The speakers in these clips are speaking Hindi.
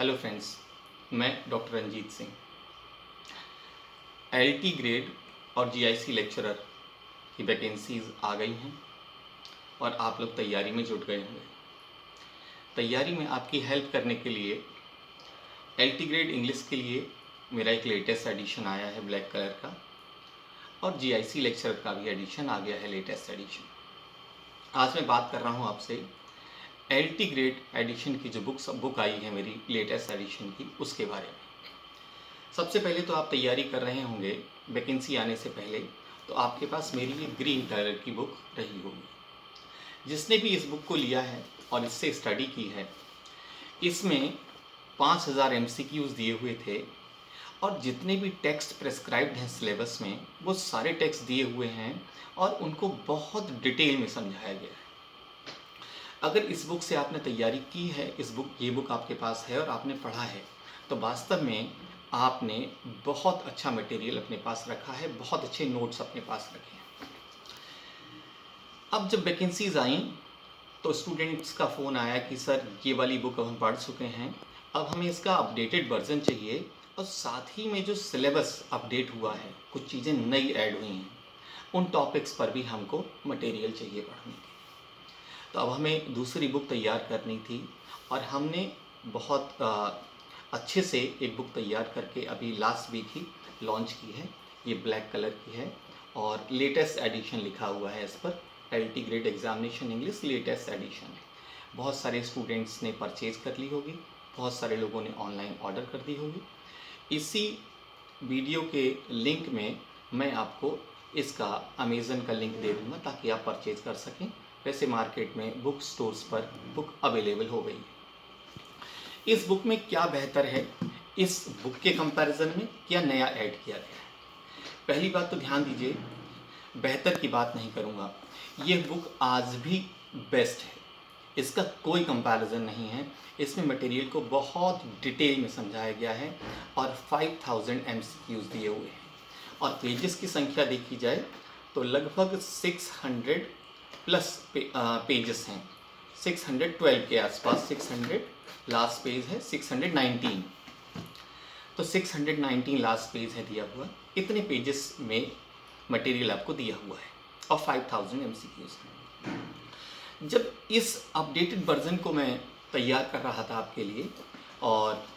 हेलो फ्रेंड्स, मैं doctor Ranjit Singh. LT grade और जीआईसी लेक्चरर की वैकेंसीज आ गई हैं और आप लोग तैयारी में जुट गए होंगे। तैयारी में आपकी हेल्प करने के लिए एलटी ग्रेड इंग्लिश के लिए मेरा एक लेटेस्ट एडिशन आया है ब्लैक कलर का, और जीआईसी लेक्चरर का भी एडिशन आ गया है, लेटेस्ट एडिशन। आज मैं बात कर रहा हूँ आपसे एलटी ग्रेड एडिशन की जो बुक आई है मेरी लेटेस्ट एडिशन की, उसके बारे में। सबसे पहले तो आप तैयारी कर रहे होंगे वैकेंसी आने से पहले, तो आपके पास मेरी ये ग्रीन कलर की बुक रही होगी। जिसने भी इस बुक को लिया है और इससे स्टडी की है, इसमें 5000 MCQs दिए हुए थे, और जितने भी टेक्स्ट प्रेस्क्राइब्ड हैं सिलेबस में, वो सारे टेक्स्ट दिए हुए हैं और उनको बहुत डिटेल में समझाया गया है। अगर इस बुक से आपने तैयारी की है, ये बुक आपके पास है और आपने पढ़ा है, तो वास्तव में आपने बहुत अच्छा मटेरियल अपने पास रखा है, बहुत अच्छे नोट्स अपने पास रखे हैं। अब जब वैकेंसीज आई तो स्टूडेंट्स का फ़ोन आया कि सर ये वाली बुक अब हम पढ़ चुके हैं, अब हमें इसका अपडेटेड वर्जन चाहिए, और साथ ही में जो सिलेबस अपडेट हुआ है, कुछ चीज़ें नई ऐड हुई हैं, उन टॉपिक्स पर भी हमको मटेरियल चाहिए पढ़ने के। तो अब हमें दूसरी बुक तैयार करनी थी, और हमने बहुत अच्छे से एक बुक तैयार करके अभी लास्ट वीक ही लॉन्च की है। ये ब्लैक कलर की है और लेटेस्ट एडिशन लिखा हुआ है इस पर, LT grade examination English latest edition है। बहुत सारे स्टूडेंट्स ने परचेज कर ली होगी, बहुत सारे लोगों ने ऑनलाइन ऑर्डर कर दी होगी। इसी वीडियो के लिंक में मैं आपको इसका अमेज़न का लिंक दे दूँगा ताकि आप परचेज कर सकें। वैसे मार्केट में बुक स्टोर्स पर बुक अवेलेबल हो गई है। इस बुक में क्या बेहतर है, इस बुक के कंपैरिजन में क्या नया ऐड किया गया है? पहली बात तो ध्यान दीजिए, बेहतर की बात नहीं करूँगा, ये बुक आज भी बेस्ट है, इसका कोई कंपैरिजन नहीं है। इसमें मटेरियल को बहुत डिटेल में समझाया गया है और 5000 MCQs दिए हुए हैं, और पेजेस की संख्या देखी जाए तो लगभग 600 प्लस पेजेस हैं, 612 के आसपास। 600 लास्ट पेज है, 619, तो 619 लास्ट पेज है दिया हुआ। इतने पेजेस में मटेरियल आपको दिया हुआ है और 5000 MCQs हैं। जब इस अपडेटेड वर्जन को मैं तैयार कर रहा था आपके लिए, और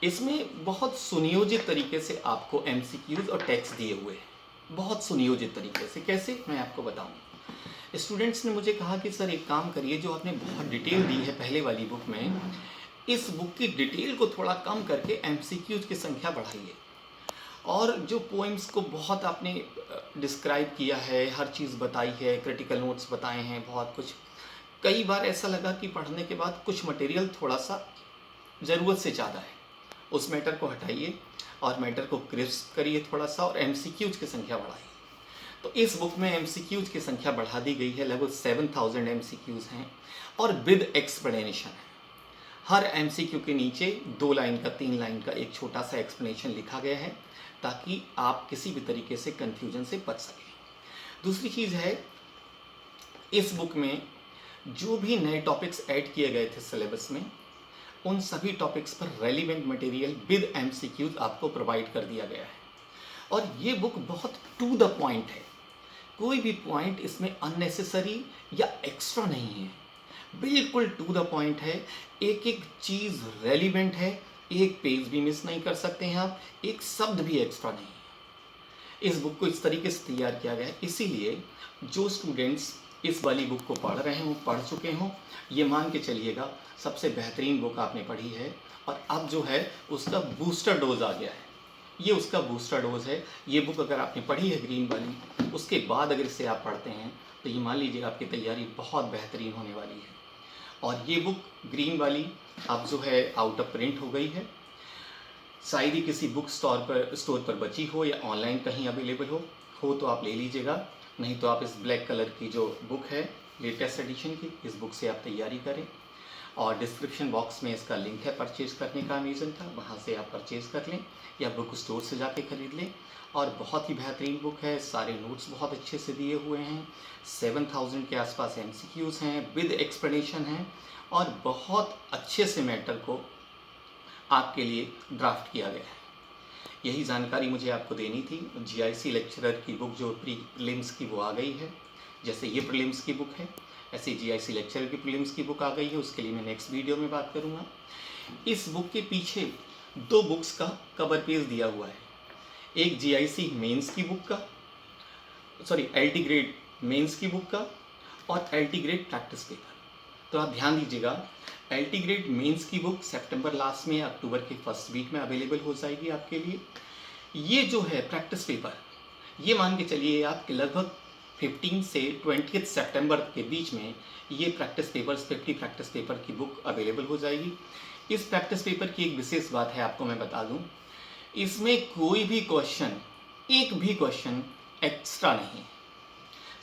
इसमें बहुत सुनियोजित तरीके से आपको MCQs और टेक्स्ट दिए हुए हैं, बहुत सुनियोजित तरीके से। कैसे, मैं आपको बताऊं। स्टूडेंट्स ने मुझे कहा कि सर एक काम करिए, जो आपने बहुत डिटेल दी है पहले वाली बुक में, इस बुक की डिटेल को थोड़ा कम करके MCQs की संख्या बढ़ाइए, और जो पोइम्स को बहुत आपने डिस्क्राइब किया है, हर चीज़ बताई है, क्रिटिकल नोट्स बताए हैं, बहुत कुछ। कई बार ऐसा लगा कि पढ़ने के बाद कुछ मटेरियल थोड़ा सा ज़रूरत से ज़्यादा है, उस मैटर को हटाइए और मैटर को क्रिस्प करिए थोड़ा सा, और MCQs की संख्या बढ़ाइए। तो इस बुक में MCQs की संख्या बढ़ा दी गई है, लगभग 7000 MCQs हैं, और विद एक्सप्लेनेशन है। हर MCQ के नीचे 2 लाइन का, 3 लाइन का एक छोटा सा एक्सप्लेनेशन लिखा गया है, ताकि आप किसी भी तरीके से कन्फ्यूजन से बच सकें। दूसरी चीज़ है, इस बुक में जो भी नए टॉपिक्स ऐड किए गए थे सिलेबस में, उन सभी टॉपिक्स पर रेलिवेंट मटेरियल विद MCQs आपको प्रोवाइड कर दिया गया है। और ये बुक बहुत टू द पॉइंट है, कोई भी पॉइंट इसमें अननेसेसरी या एक्स्ट्रा नहीं है, बिल्कुल टू द पॉइंट है। एक एक चीज़ रेलिवेंट है, एक पेज भी मिस नहीं कर सकते हैं आप, एक शब्द भी एक्स्ट्रा नहीं है। इस बुक को इस तरीके से तैयार किया गया है, इसीलिए जो स्टूडेंट्स इस वाली बुक को पढ़ रहे हों, पढ़ चुके हों, ये मान के चलिएगा सबसे बेहतरीन बुक आपने पढ़ी है, और अब जो है उसका बूस्टर डोज आ गया है। ये उसका बूस्टर डोज है। ये बुक अगर आपने पढ़ी है ग्रीन वाली, उसके बाद अगर इसे आप पढ़ते हैं, तो ये मान लीजिए आपकी तैयारी बहुत बेहतरीन होने वाली है। और ये बुक ग्रीन वाली अब जो है आउट ऑफ प्रिंट हो गई है, शायद ही किसी बुक स्टोर पर बची हो, या ऑनलाइन कहीं अवेलेबल हो तो आप ले लीजिएगा, नहीं तो आप इस ब्लैक कलर की जो बुक है लेटेस्ट एडिशन की, इस बुक से आप तैयारी करें। और डिस्क्रिप्शन बॉक्स में इसका लिंक है परचेज़ करने का, अमेज़न का, वहाँ से आप परचेज़ कर लें या बुक स्टोर से जाके ख़रीद लें। और बहुत ही बेहतरीन बुक है, सारे नोट्स बहुत अच्छे से दिए हुए हैं, 7000 के आसपास MCQs हैं, विद एक्सप्लेनेशन हैं, और बहुत अच्छे से मैटर को आपके लिए ड्राफ्ट किया गया है। यही जानकारी मुझे आपको देनी थी। जीआईसी लेक्चरर की बुक जो प्रीलिम्स की वो आ गई है। जैसे ये प्रीलिम्स की बुक है, ऐसे जीआईसी लेक्चरर की प्रीलिम्स की बुक आ गई है। उसके लिए मैं नेक्स्ट वीडियो में बात करूँगा। इस बुक के पीछे 2 बुक्स का कवर पेज दिया हुआ है। एक जीआईसी मेंस की बुक का, सॉरी एलटी ग्रेड मेंस की बुक का, और एलटी ग्रेड प्रैक्टिस पेपर। तो आप ध्यान दीजिएगा, एलटी ग्रेड मेंस की बुक सितंबर लास्ट में अक्टूबर के फर्स्ट वीक में अवेलेबल हो जाएगी आपके लिए। ये जो है प्रैक्टिस पेपर, ये मान के चलिए आपके लगभग 15 से 20 सितंबर के बीच में ये प्रैक्टिस पेपर्स 50 प्रैक्टिस पेपर की बुक अवेलेबल हो जाएगी। इस प्रैक्टिस पेपर की एक विशेष बात है, आपको मैं बता दूं, इसमें कोई भी क्वेश्चन, एक भी क्वेश्चन एक्स्ट्रा नहीं है।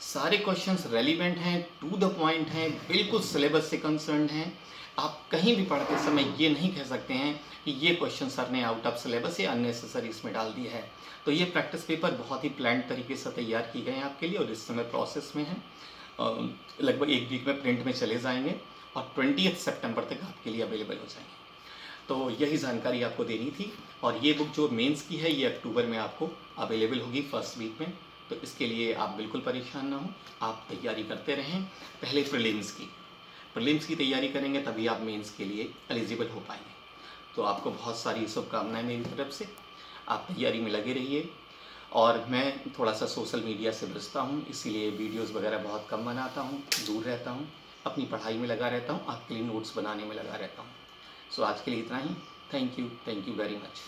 सारे क्वेश्चंस रेलिवेंट हैं, टू द पॉइंट हैं, बिल्कुल सिलेबस से कंसर्न हैं। आप कहीं भी पढ़ते समय ये नहीं कह सकते हैं कि ये क्वेश्चन सर ने आउट ऑफ सिलेबस या अननेसेसरी इसमें डाल दिया है। तो ये प्रैक्टिस पेपर बहुत ही प्लान तरीके से तैयार की गए हैं आपके लिए, और इस समय प्रोसेस में है। लगभग 1 वीक में प्रिंट में चले जाएंगे और 20 सितंबर तक आपके लिए अवेलेबल हो जाएंगे। तो यही जानकारी आपको देनी थी। और ये बुक जो मेंस की है, ये अक्टूबर में आपको अवेलेबल होगी फर्स्ट वीक में। तो इसके लिए आप बिल्कुल परेशान ना हो, आप तैयारी करते रहें। पहले प्रीलिम्स की तैयारी करेंगे, तभी आप मेंस के लिए एलिजिबल हो पाएंगे। तो आपको बहुत सारी शुभकामनाएं मेरी तरफ से। आप तैयारी में लगे रहिए। और मैं थोड़ा सा सोशल मीडिया से बचता हूँ, इसीलिए वीडियोस वगैरह बहुत कम बनाता हूँ, दूर रहता हूँ, अपनी पढ़ाई में लगा रहता हूँ, आपके लिए नोट्स बनाने में लगा रहता हूँ। सो आज के लिए इतना ही। Thank you very much.